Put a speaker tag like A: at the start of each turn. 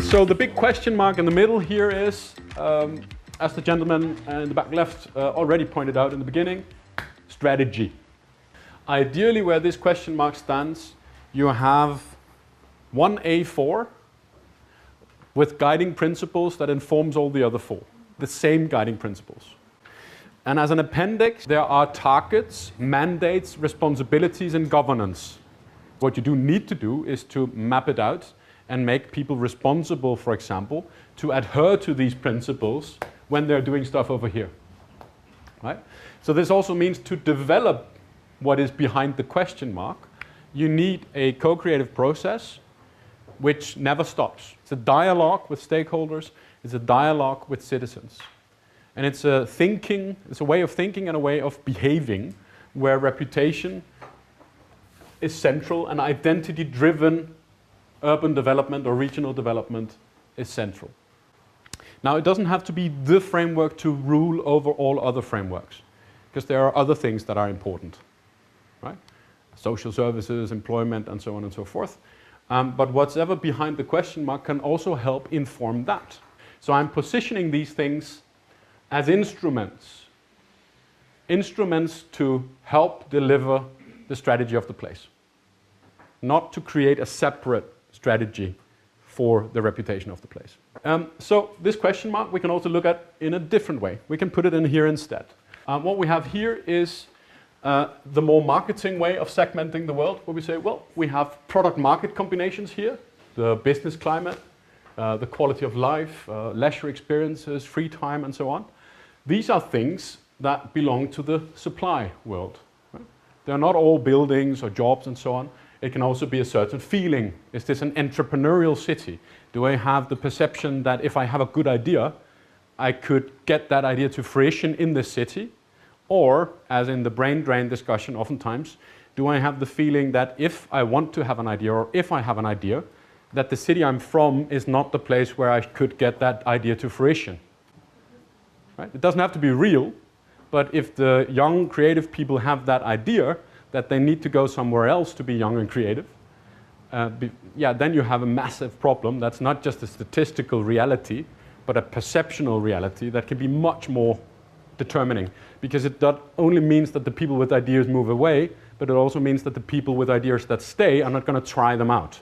A: So the big question mark in the middle here is, as the gentleman in the back left already pointed out in the beginning, strategy. Ideally, where this question mark stands, you have one A4 with guiding principles that informs all the other four, the same guiding principles. And as an appendix, there are targets, mandates, responsibilities, and governance. What you do need to do is to map it out and make people responsible, for example, to adhere to these principles when they're doing stuff over here. Right? So this also means to develop what is behind the question mark, you need a co-creative process which never stops. It's a dialogue with stakeholders, it's a dialogue with citizens. And it's a way of thinking and a way of behaving where reputation is central and identity-driven urban development or regional development is central. Now, it doesn't have to be the framework to rule over all other frameworks, because there are other things that are important, right? Social services, employment, and so on and so forth. But whatever behind the question mark can also help inform that. So I'm positioning these things as instruments to help deliver the strategy of the place, not to create a separate strategy for the reputation of the place. So this question mark we can also look at in a different way. We can put it in here instead. What we have here is the more marketing way of segmenting the world, where we say, well, we have product-market combinations here, the business climate, the quality of life, leisure experiences, free time, and so on. These are things that belong to the supply world. Right? They're not all buildings or jobs and so on. It can also be a certain feeling. Is this an entrepreneurial city? Do I have the perception that if I have a good idea, I could get that idea to fruition in this city? Or, as in the brain drain discussion oftentimes, do I have the feeling that if I want to have an idea, or if I have an idea, that the city I'm from is not the place where I could get that idea to fruition? Right? It doesn't have to be real, but if the young creative people have that idea that they need to go somewhere else to be young and creative, then you have a massive problem. That's not just a statistical reality, but a perceptual reality that can be much more determining, because it not only means that the people with ideas move away, but it also means that the people with ideas that stay are not going to try them out.